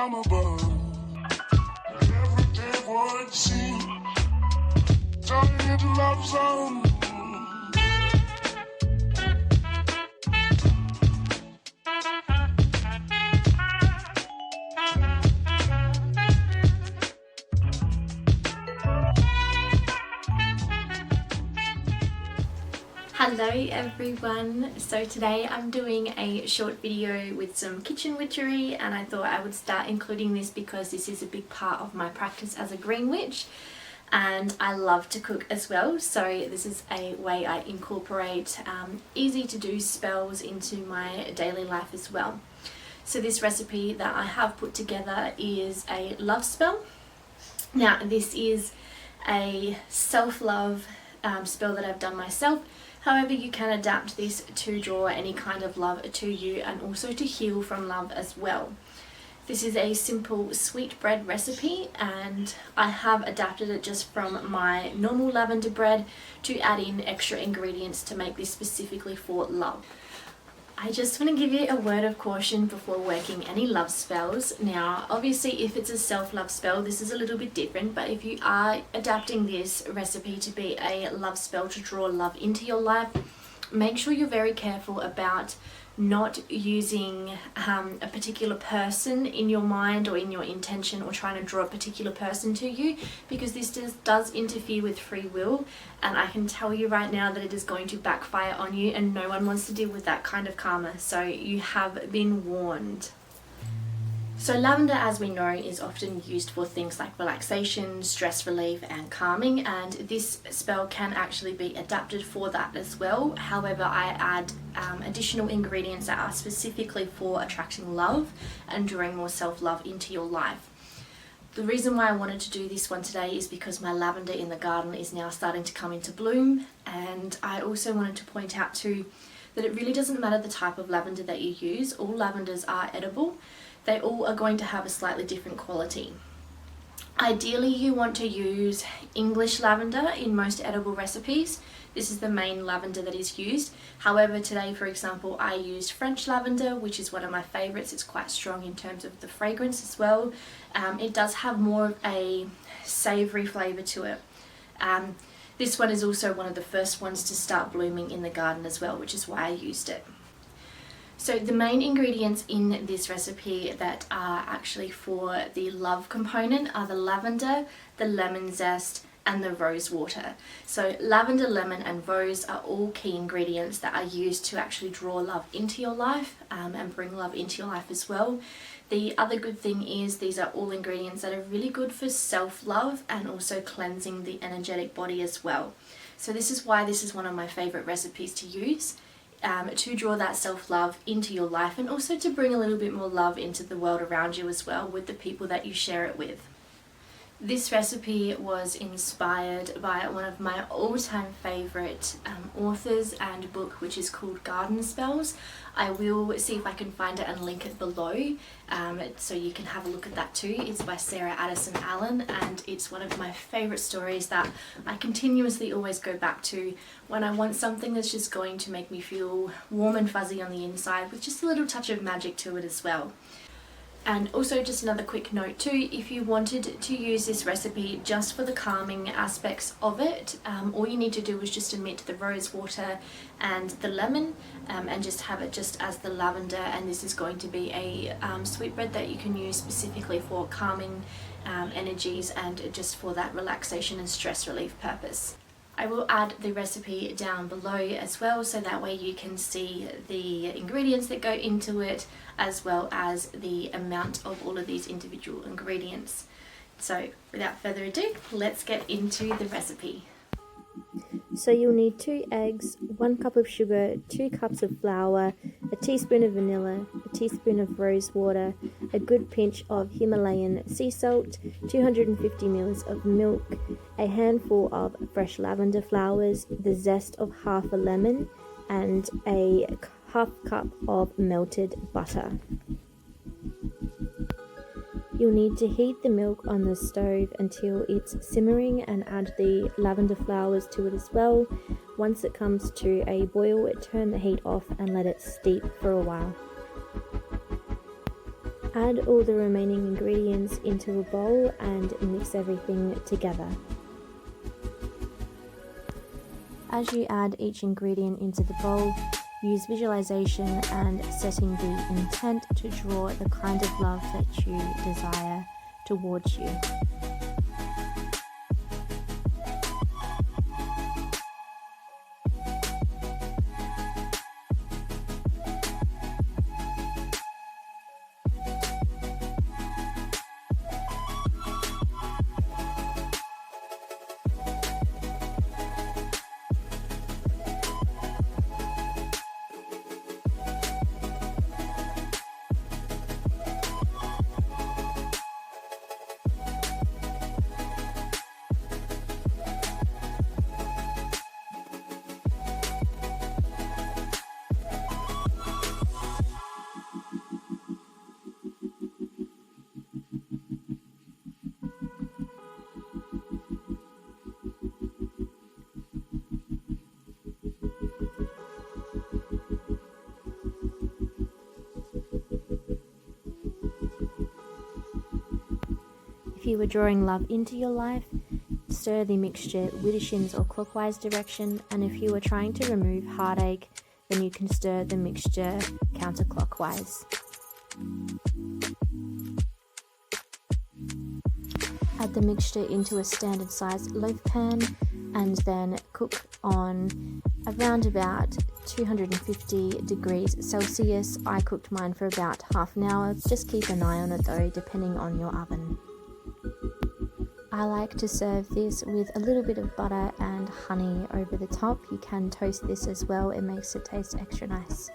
from above. Everything what it seems. Turning into love song. Hello everyone, so today I'm doing a short video with some kitchen witchery, and I thought I would start including this because this is a big part of my practice as a green witch, and I love to cook as well, so this is a way I incorporate easy to do spells into my daily life as well. So this recipe that I have put together is a love spell. Now this is a self-love spell that I've done myself. However, you can adapt this to draw any kind of love to you and also to heal from love as well. This is a simple sweetbread recipe, and I have adapted it just from my normal lavender bread to add in extra ingredients to make this specifically for love. I just want to give you a word of caution before working any love spells. Now, obviously if it's a self-love spell, this is a little bit different, but if you are adapting this recipe to be a love spell to draw love into your life, make sure you're very careful about not using a particular person in your mind or in your intention, or trying to draw a particular person to you, because this does interfere with free will, and I can tell you right now that it is going to backfire on you, and no one wants to deal with that kind of karma, so you have been warned. So lavender, as we know, is often used for things like relaxation, stress relief and calming, and this spell can actually be adapted for that as well. However, I add additional ingredients that are specifically for attracting love and drawing more self-love into your life. The reason why I wanted to do this one today is because my lavender in the garden is now starting to come into bloom, and I also wanted to point out too that it really doesn't matter the type of lavender that you use. All lavenders are edible. They all are going to have a slightly different quality. Ideally, you want to use English lavender in most edible recipes. This is the main lavender that is used. However, today, for example, I used French lavender, which is one of my favorites. It's quite strong in terms of the fragrance as well. It does have more of a savory flavor to it. This one is also one of the first ones to start blooming in the garden as well, which is why I used it. So the main ingredients in this recipe that are actually for the love component are the lavender, the lemon zest and the rose water. So lavender, lemon and rose are all key ingredients that are used to actually draw love into your life and bring love into your life as well. The other good thing is these are all ingredients that are really good for self-love and also cleansing the energetic body as well. So this is why this is one of my favorite recipes to use. To draw that self-love into your life, and also to bring a little bit more love into the world around you as well with the people that you share it with. This recipe was inspired by one of my all-time favourite authors and book, which is called Garden Spells. I will see if I can find it and link it below so you can have a look at that too. It's by Sarah Addison Allen, and it's one of my favourite stories that I continuously always go back to when I want something that's just going to make me feel warm and fuzzy on the inside, with just a little touch of magic to it as well. And also, just another quick note too, if you wanted to use this recipe just for the calming aspects of it, all you need to do is just omit the rose water and the lemon and just have it just as the lavender, and this is going to be a sweetbread that you can use specifically for calming energies and just for that relaxation and stress relief purpose. I will add the recipe down below as well, so that way you can see the ingredients that go into it, as well as the amount of all of these individual ingredients. So without further ado, let's get into the recipe. So you'll need 2 eggs, 1 cup of sugar, 2 cups of flour, a teaspoon of vanilla, a teaspoon of rose water, a good pinch of Himalayan sea salt, 250 ml of milk, a handful of fresh lavender flowers, the zest of half a lemon, and a half cup of melted butter. You'll need to heat the milk on the stove until it's simmering and add the lavender flowers to it as well. Once it comes to a boil, turn the heat off and let it steep for a while. Add all the remaining ingredients into a bowl and mix everything together. As you add each ingredient into the bowl, use visualization and setting the intent to draw the kind of love that you desire towards you. If you were drawing love into your life, stir the mixture with shins or clockwise direction, and if you were trying to remove heartache, then you can stir the mixture counterclockwise. Add the mixture into a standard sized loaf pan and then cook on around about 250 degrees Celsius. I cooked mine for about half an hour. Just keep an eye on it though, depending on your oven. I like to serve this with a little bit of butter and honey over the top. You can toast this as well, it makes it taste extra nice.